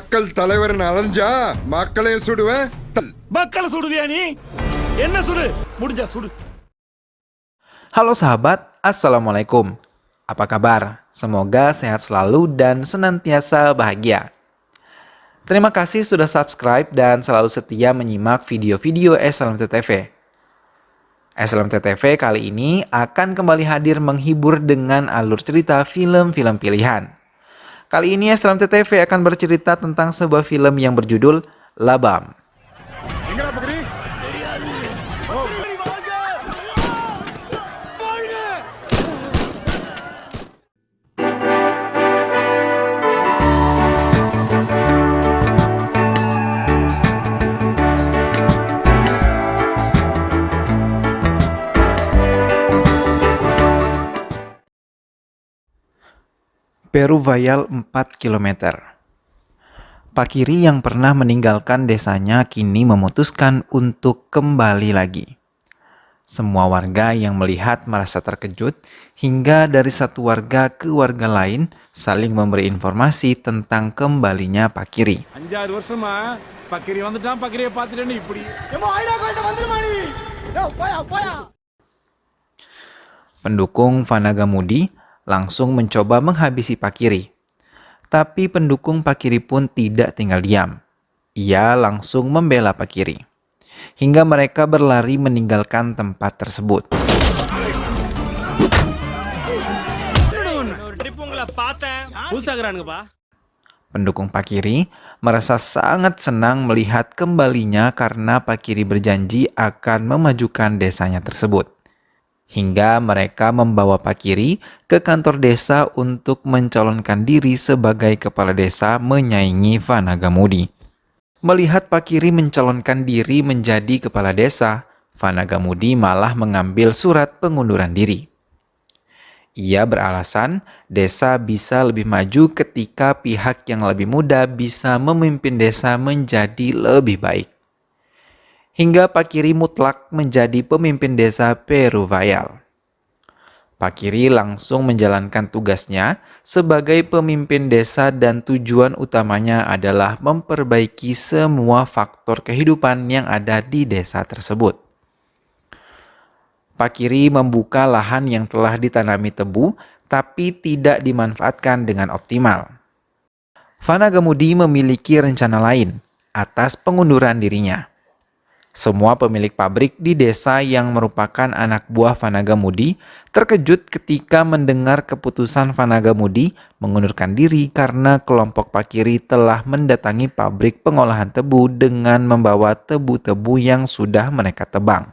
மக்கள் தலைவரின் அலைஞ்சா மக்களையும் சுடுவேன். மக்களை சுடுவியா நீ? என்ன சுடு? முடிஞ்சா சுடு. Halo sahabat, Assalamualaikum. Apa kabar? Semoga sehat selalu dan senantiasa bahagia. Terima kasih sudah subscribe dan selalu setia menyimak video-video SLMT-TV. SLMT-TV kali ini akan kembali hadir menghibur dengan alur cerita film-film pilihan. Kali ini SLMT-TV akan bercerita tentang sebuah film yang berjudul Labam. Peruvayal 4 km. Pak Kiri yang pernah meninggalkan desanya kini memutuskan untuk kembali lagi. Semua warga yang melihat merasa terkejut hingga dari satu warga ke warga lain saling memberi informasi tentang kembalinya Pak Kiri. 5 வருஷமா பக்கிரி வந்துட்டான், பக்கிரியை பார்த்துட்டேன்னு இப்படி. Pendukung Vanagamudi langsung mencoba menghabisi Pak Kiri. Tapi pendukung Pak Kiri pun tidak tinggal diam. Ia langsung membela Pak Kiri. Hingga mereka berlari meninggalkan tempat tersebut. Pendukung Pak Kiri merasa sangat senang melihat kembalinya karena Pak Kiri berjanji akan memajukan desanya tersebut. Hingga mereka membawa Pak Kiri ke kantor desa untuk mencalonkan diri sebagai kepala desa menyaingi Vanagamudi. Melihat Pak Kiri mencalonkan diri menjadi kepala desa, Vanagamudi malah mengambil surat pengunduran diri. Ia beralasan desa bisa lebih maju ketika pihak yang lebih muda bisa memimpin desa menjadi lebih baik. Hingga Pak Kiri mutlak menjadi pemimpin desa Peruvayal. Pak Kiri langsung menjalankan tugasnya sebagai pemimpin desa dan tujuan utamanya adalah memperbaiki semua faktor kehidupan yang ada di desa tersebut. Pak Kiri membuka lahan yang telah ditanami tebu tapi tidak dimanfaatkan dengan optimal. Vanagamudi memiliki rencana lain atas pengunduran dirinya. Semua pemilik pabrik di desa yang merupakan anak buah Vanagamudi terkejut ketika mendengar keputusan Vanagamudi mengundurkan diri karena kelompok Pak Kiri telah mendatangi pabrik pengolahan tebu dengan membawa tebu-tebu yang sudah mereka tebang.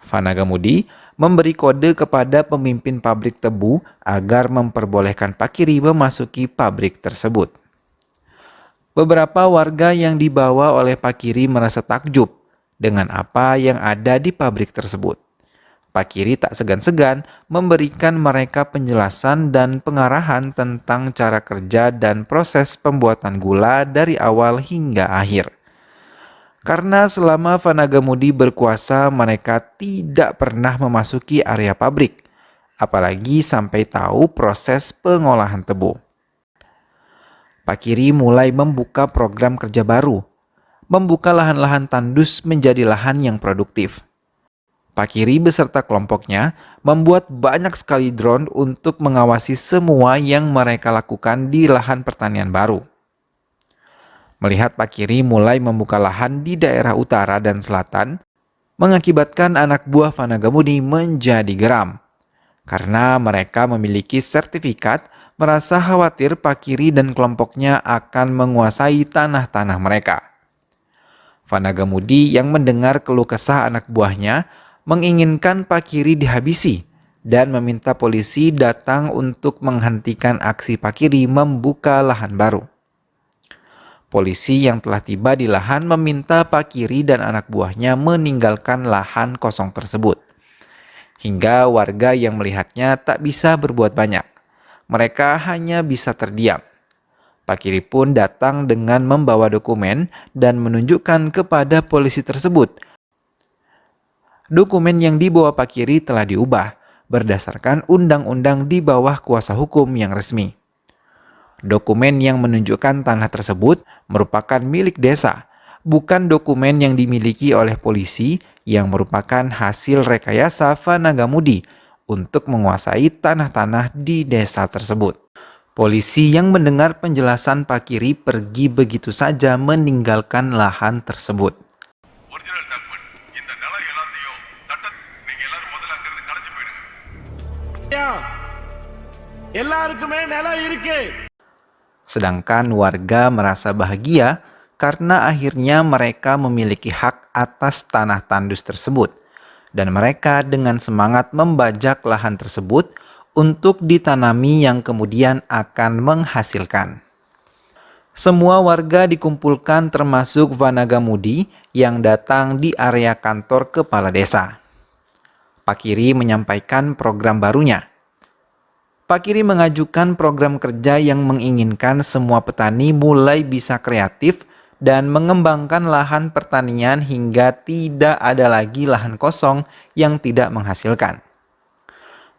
Vanagamudi memberi kode kepada pemimpin pabrik tebu agar memperbolehkan Pak Kiri memasuki pabrik tersebut. Beberapa warga yang dibawa oleh Pak Kiri merasa takjub dengan apa yang ada di pabrik tersebut. Pak Kiri tak segan-segan memberikan mereka penjelasan dan pengarahan tentang cara kerja dan proses pembuatan gula dari awal hingga akhir. Karena selama Vanagamudi berkuasa, mereka tidak pernah memasuki area pabrik, apalagi sampai tahu proses pengolahan tebu. Pak Kiri mulai membuka program kerja baru, membuka lahan-lahan tandus menjadi lahan yang produktif. Pak Kiri beserta kelompoknya membuat banyak sekali drone untuk mengawasi semua yang mereka lakukan di lahan pertanian baru. Melihat Pak Kiri mulai membuka lahan di daerah utara dan selatan, mengakibatkan anak buah Vanagamudi menjadi geram. Karena mereka memiliki sertifikat, merasa khawatir Pak Kiri dan kelompoknya akan menguasai tanah-tanah mereka. Vanagamudi yang mendengar keluh kesah anak buahnya menginginkan Pak Kiri dihabisi dan meminta polisi datang untuk menghentikan aksi Pak Kiri membuka lahan baru. Polisi yang telah tiba di lahan meminta Pak Kiri dan anak buahnya meninggalkan lahan kosong tersebut. Hingga warga yang melihatnya tak bisa berbuat banyak. Mereka hanya bisa terdiam. Pak Kiri pun datang dengan membawa dokumen dan menunjukkan kepada polisi tersebut. Dokumen yang dibawa Pak Kiri telah diubah berdasarkan undang-undang di bawah kuasa hukum yang resmi. Dokumen yang menunjukkan tanah tersebut merupakan milik desa, bukan dokumen yang dimiliki oleh polisi yang merupakan hasil rekayasa Fanagamudi untuk menguasai tanah-tanah di desa tersebut. Polisi yang mendengar penjelasan Pak Kiri pergi begitu saja meninggalkan lahan tersebut. ஐயா, எல்லாருக்குமே நிலம் இருக்கு. Sedangkan warga merasa bahagia karena akhirnya mereka memiliki hak atas tanah tandus tersebut. Dan mereka dengan semangat membajak lahan tersebut untuk ditanami yang kemudian akan menghasilkan. Semua warga dikumpulkan termasuk Fanagamudi yang datang di area kantor kepala desa. Pak Kiri menyampaikan program barunya. Pak Kiri mengajukan program kerja yang menginginkan semua petani mulai bisa kreatif dan mengembangkan lahan pertanian hingga tidak ada lagi lahan kosong yang tidak menghasilkan.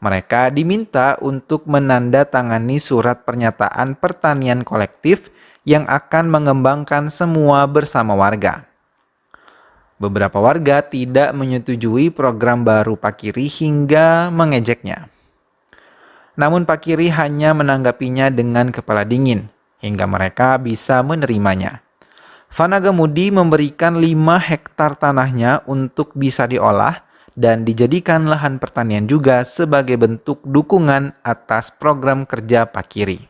Mereka diminta untuk menandatangani surat pernyataan pertanian kolektif yang akan mengembangkan semua bersama warga. Beberapa warga tidak menyetujui program baru Pak Kiri hingga mengejeknya. Namun Pak Kiri hanya menanggapinya dengan kepala dingin hingga mereka bisa menerimanya. Fanagamudi memberikan 5 hektar tanahnya untuk bisa diolah dan dijadikan lahan pertanian juga sebagai bentuk dukungan atas program kerja Pak Kiri.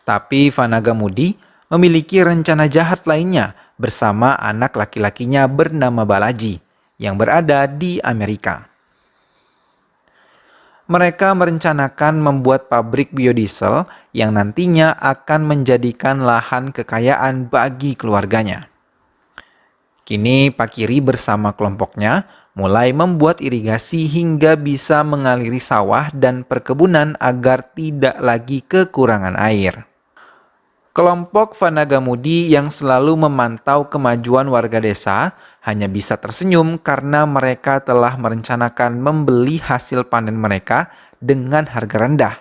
Tapi Fanagamudi memiliki rencana jahat lainnya bersama anak laki-lakinya bernama Balaji yang berada di Amerika. Mereka merencanakan membuat pabrik biodiesel yang nantinya akan menjadikan lahan kekayaan bagi keluarganya. Kini Pak Kiri bersama kelompoknya mulai membuat irigasi hingga bisa mengaliri sawah dan perkebunan agar tidak lagi kekurangan air. Kelompok Fanagamudi yang selalu memantau kemajuan warga desa hanya bisa tersenyum karena mereka telah merencanakan membeli hasil panen mereka dengan harga rendah.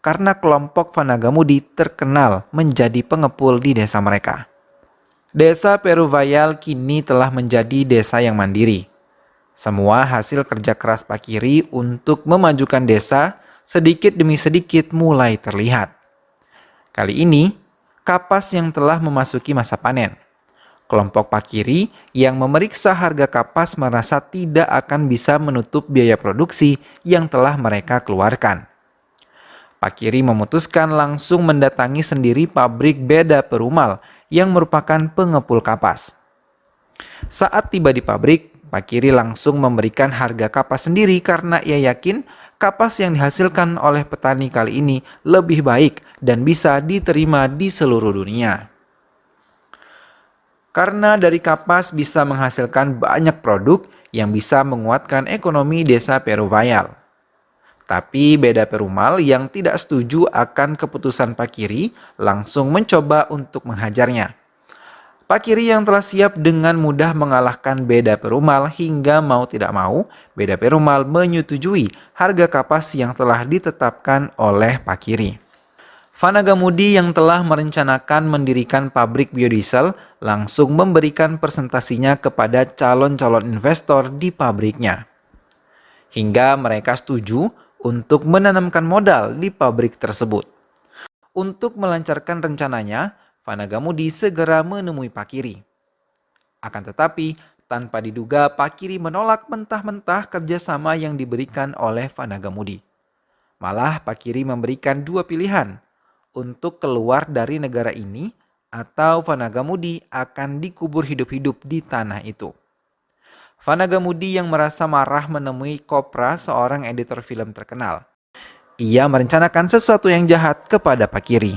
Karena kelompok Fanagamudi terkenal menjadi pengepul di desa mereka. Desa Peruvayal kini telah menjadi desa yang mandiri. Semua hasil kerja keras Pak Kiri untuk memajukan desa sedikit demi sedikit mulai terlihat. Kali ini, kapas yang telah memasuki masa panen. Kelompok Pak Kiri yang memeriksa harga kapas merasa tidak akan bisa menutup biaya produksi yang telah mereka keluarkan. Pak Kiri memutuskan langsung mendatangi sendiri pabrik Beda Perumal yang merupakan pengepul kapas. Saat tiba di pabrik, Pak Kiri langsung memberikan harga kapas sendiri karena ia yakin kapas yang dihasilkan oleh petani kali ini lebih baik dan bisa diterima di seluruh dunia. Karena dari kapas bisa menghasilkan banyak produk yang bisa menguatkan ekonomi desa Peruvayal. Tapi Beda Perumal yang tidak setuju akan keputusan Pak Kiri langsung mencoba untuk menghajarnya. Pak Kiri yang telah siap dengan mudah mengalahkan Beda Perumal hingga mau tidak mau, Beda Perumal menyetujui harga kapas yang telah ditetapkan oleh Pak Kiri. Fanagamudi yang telah merencanakan mendirikan pabrik biodiesel langsung memberikan presentasinya kepada calon-calon investor di pabriknya. Hingga mereka setuju untuk menanamkan modal di pabrik tersebut. Untuk melancarkan rencananya, Fanagamudi segera menemui Pak Kiri. Akan tetapi, tanpa diduga Pak Kiri menolak mentah-mentah kerjasama yang diberikan oleh Fanagamudi. Malah Pak Kiri memberikan 2 pilihan, untuk keluar dari negara ini atau Fanagamudi akan dikubur hidup-hidup di tanah itu. Fanagamudi yang merasa marah menemui Kopra, seorang editor film terkenal. Ia merencanakan sesuatu yang jahat kepada Pak Kiri.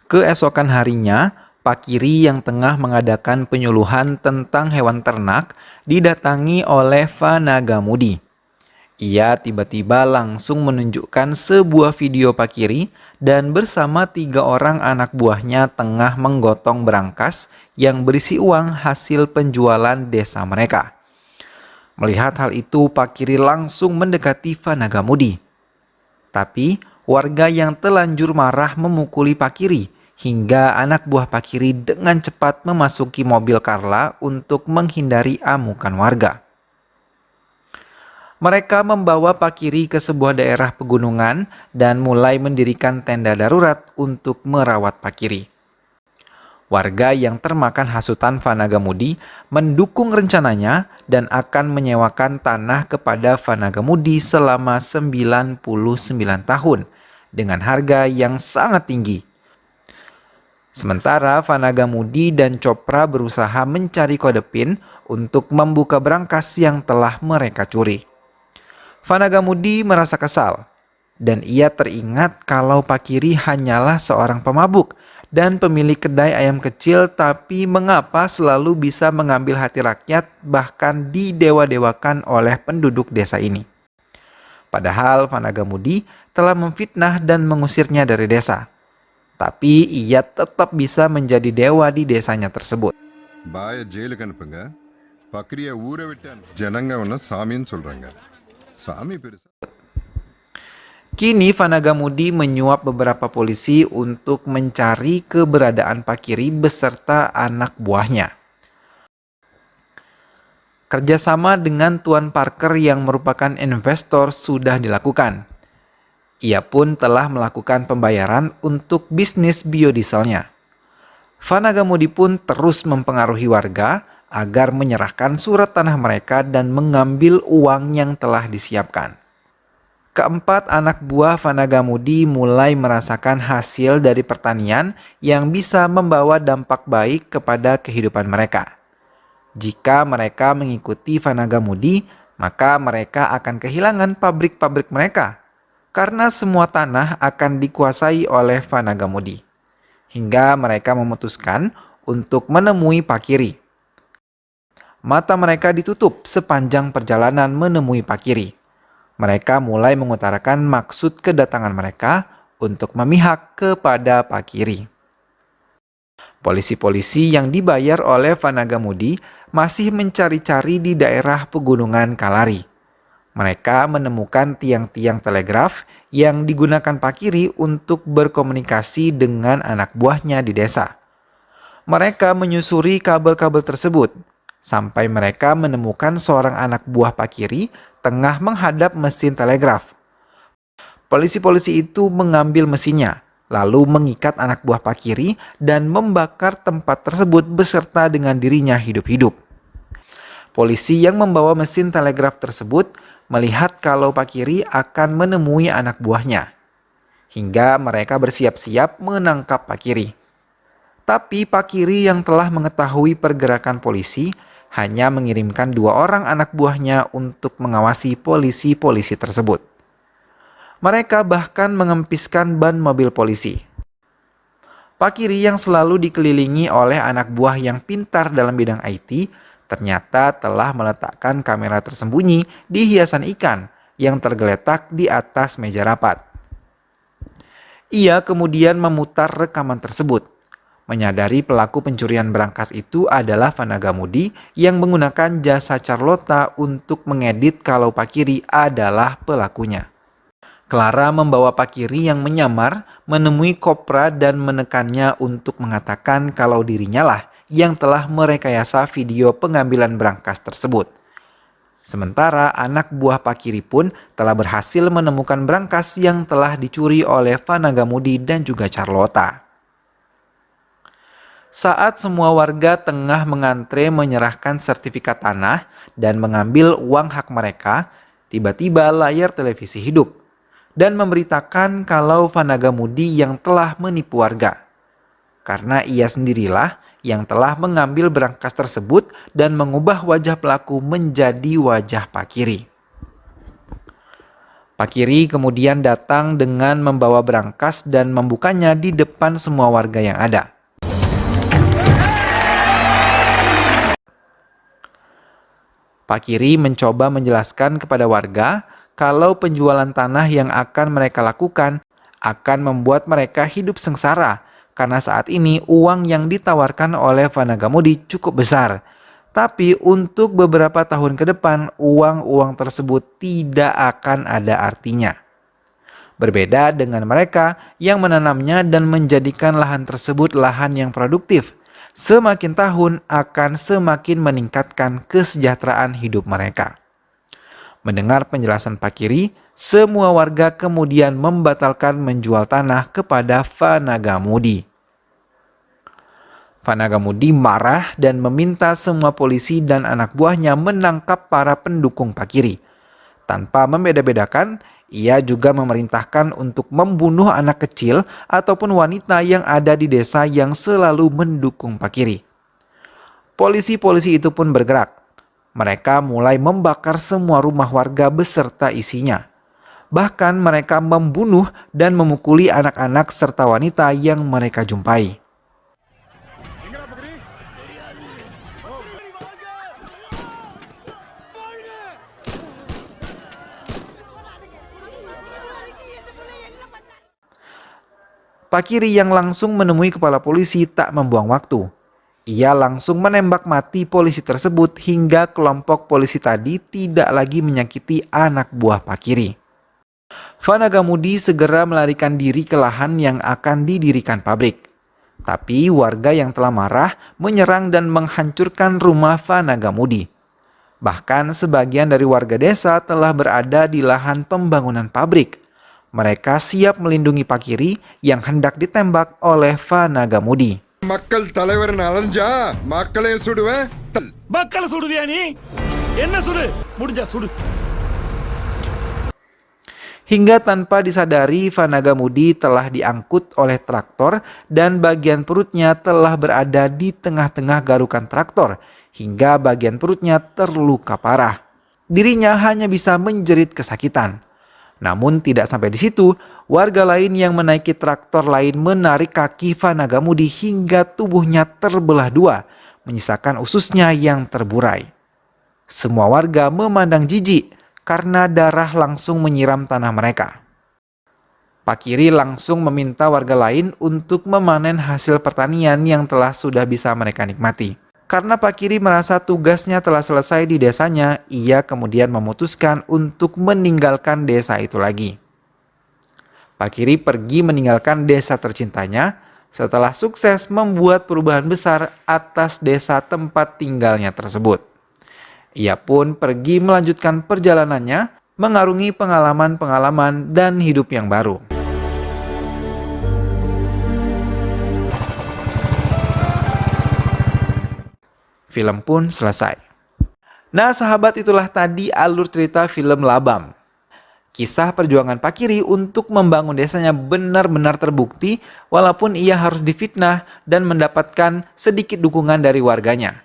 Keesokan harinya, Pak Kiri yang tengah mengadakan penyuluhan tentang hewan ternak didatangi oleh Fanagamudi. Ia tiba-tiba langsung menunjukkan sebuah video Pak Kiri dan bersama 3 orang anak buahnya tengah menggotong berangkas yang berisi uang hasil penjualan desa mereka. Melihat hal itu, Pak Kiri langsung mendekati Fanagamudi. Tapi warga yang telanjur marah memukuli Pakiri hingga anak buah Pakiri dengan cepat memasuki mobil Carla untuk menghindari amukan warga. Mereka membawa Pakiri ke sebuah daerah pegunungan dan mulai mendirikan tenda darurat untuk merawat Pakiri. Warga yang termakan hasutan Vanagamudi mendukung rencananya dan akan menyewakan tanah kepada Vanagamudi selama 99 tahun dengan harga yang sangat tinggi. Sementara Vanagamudi dan Chopra berusaha mencari kode PIN untuk membuka brankas yang telah mereka curi. Vanagamudi merasa kesal, dan ia teringat kalau Pakiri hanyalah seorang pemabuk dan pemilik kedai ayam kecil, tapi mengapa selalu bisa mengambil hati rakyat bahkan didewa-dewakan oleh penduduk desa ini. Padahal Vanagamudi telah memfitnah dan mengusirnya dari desa, tapi ia tetap bisa menjadi dewa di desanya tersebut. பாய ஜெயிலுக்கு அனுப்புங்க பக்ரிய ஊரை விட்டு ஜனங்க ஒன்று சாமின்னு சொல்றாங்க சாமி பெருசா. Kini Vanagamudi menyuap beberapa polisi untuk mencari keberadaan Pakiri beserta anak buahnya. Kerjasama dengan Tuan Parker yang merupakan investor sudah dilakukan. Ia pun telah melakukan pembayaran untuk bisnis biodieselnya. Vanagamudi pun terus mempengaruhi warga agar menyerahkan surat tanah mereka dan mengambil uang yang telah disiapkan. Keempat anak buah Vanagamudi mulai merasakan hasil dari pertanian yang bisa membawa dampak baik kepada kehidupan mereka. Jika mereka mengikuti Vanagamudi, maka mereka akan kehilangan pabrik-pabrik mereka, karena semua tanah akan dikuasai oleh Vanagamudi. Hingga mereka memutuskan untuk menemui Pakiri. Mata mereka ditutup sepanjang perjalanan menemui Pakiri. Mereka mulai mengutarakan maksud kedatangan mereka untuk memihak kepada Pakiri. Polisi-polisi yang dibayar oleh Vanagamudi masih mencari-cari di daerah pegunungan Kalari. Mereka menemukan tiang-tiang telegraf yang digunakan Pakiri untuk berkomunikasi dengan anak buahnya di desa. Mereka menyusuri kabel-kabel tersebut sampai mereka menemukan seorang anak buah Pakiri tengah menghadap mesin telegraf. Polisi-polisi itu mengambil mesinnya, lalu mengikat anak buah Pakiri dan membakar tempat tersebut beserta dengan dirinya hidup-hidup. Polisi yang membawa mesin telegraf tersebut melihat kalau Pakiri akan menemui anak buahnya, hingga mereka bersiap-siap menangkap Pakiri. Tapi Pakiri yang telah mengetahui pergerakan polisi hanya mengirimkan 2 orang anak buahnya untuk mengawasi polisi-polisi tersebut. Mereka bahkan mengempiskan ban mobil polisi. Pakiri yang selalu dikelilingi oleh anak buah yang pintar dalam bidang IT, ternyata telah meletakkan kamera tersembunyi di hiasan ikan yang tergeletak di atas meja rapat. Ia kemudian memutar rekaman tersebut. Menyadari pelaku pencurian brankas itu adalah Vanagamudi yang menggunakan jasa Carlota untuk mengedit kalau Pakiri adalah pelakunya. Clara membawa Pakiri yang menyamar menemui Chopra dan menekannya untuk mengatakan kalau dirinya lah yang telah merekayasa video pengambilan brankas tersebut. Sementara anak buah Pakiri pun telah berhasil menemukan brankas yang telah dicuri oleh Vanagamudi dan juga Carlota. Saat semua warga tengah mengantre menyerahkan sertifikat tanah dan mengambil uang hak mereka, tiba-tiba layar televisi hidup dan memberitakan kalau Vanagamudi yang telah menipu warga. Karena ia sendirilah yang telah mengambil brankas tersebut dan mengubah wajah pelaku menjadi wajah Pakiri. Pakiri kemudian datang dengan membawa brankas dan membukanya di depan semua warga yang ada. Pakiri mencoba menjelaskan kepada warga kalau penjualan tanah yang akan mereka lakukan akan membuat mereka hidup sengsara karena saat ini uang yang ditawarkan oleh Vanagamudi cukup besar. Tapi untuk beberapa tahun ke depan uang-uang tersebut tidak akan ada artinya. Berbeda dengan mereka yang menanamnya dan menjadikan lahan tersebut lahan yang produktif. Semakin tahun akan semakin meningkatkan kesejahteraan hidup mereka. Mendengar penjelasan Pak Kiri, semua warga kemudian membatalkan menjual tanah kepada Fanagamudi. Fanagamudi marah dan meminta semua polisi dan anak buahnya menangkap para pendukung Pak Kiri. Tanpa membeda-bedakan, ia juga memerintahkan untuk membunuh anak kecil ataupun wanita yang ada di desa yang selalu mendukung Pak Kiri. Polisi-polisi itu pun bergerak. Mereka mulai membakar semua rumah warga beserta isinya. Bahkan mereka membunuh dan memukuli anak-anak serta wanita yang mereka jumpai. Pak Kiri yang langsung menemui kepala polisi tak membuang waktu. Ia langsung menembak mati polisi tersebut hingga kelompok polisi tadi tidak lagi menyakiti anak buah Pak Kiri. Fanagamudi segera melarikan diri ke lahan yang akan didirikan pabrik. Tapi warga yang telah marah menyerang dan menghancurkan rumah Fanagamudi. Bahkan sebagian dari warga desa telah berada di lahan pembangunan pabrik. Mereka siap melindungi Pak Kiri yang hendak ditembak oleh Fanagamudi. மக்கள் தலைவர் அலைஞ்சா மக்களையும் சுடுவேன். மக்களை சுடுவியா நீ? என்ன சுடு? முடிஞ்சா சுடு. Hingga tanpa disadari Fanagamudi telah diangkut oleh traktor dan bagian perutnya telah berada di tengah-tengah garukan traktor hingga bagian perutnya terluka parah. Dirinya hanya bisa menjerit kesakitan. Namun tidak sampai di situ, warga lain yang menaiki traktor lain menarik kaki Fanagamudi hingga tubuhnya terbelah dua, menyisakan ususnya yang terburai. Semua warga memandang jijik karena darah langsung menyiram tanah mereka. Pak Kiri langsung meminta warga lain untuk memanen hasil pertanian yang sudah bisa mereka nikmati. Karena Pak Kiri merasa tugasnya telah selesai di desanya, ia kemudian memutuskan untuk meninggalkan desa itu lagi. Pak Kiri pergi meninggalkan desa tercintanya setelah sukses membuat perubahan besar atas desa tempat tinggalnya tersebut. Ia pun pergi melanjutkan perjalanannya, mengarungi pengalaman-pengalaman dan hidup yang baru. Film pun selesai. Nah sahabat, itulah tadi alur cerita film Labam. Kisah perjuangan Pak Kiri untuk membangun desanya benar-benar terbukti walaupun ia harus difitnah dan mendapatkan sedikit dukungan dari warganya.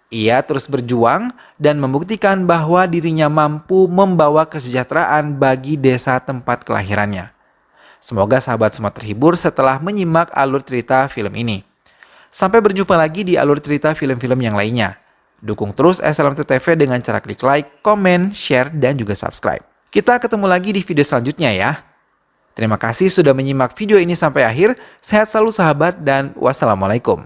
Ia terus berjuang dan membuktikan bahwa dirinya mampu membawa kesejahteraan bagi desa tempat kelahirannya. Semoga sahabat semua terhibur setelah menyimak alur cerita film ini. Sampai berjumpa lagi di alur cerita film-film yang lainnya. Dukung terus SLMT TV dengan cara klik like, komen, share, dan juga subscribe. Kita ketemu lagi di video selanjutnya ya. Terima kasih sudah menyimak video ini sampai akhir. Sehat selalu sahabat dan wassalamualaikum.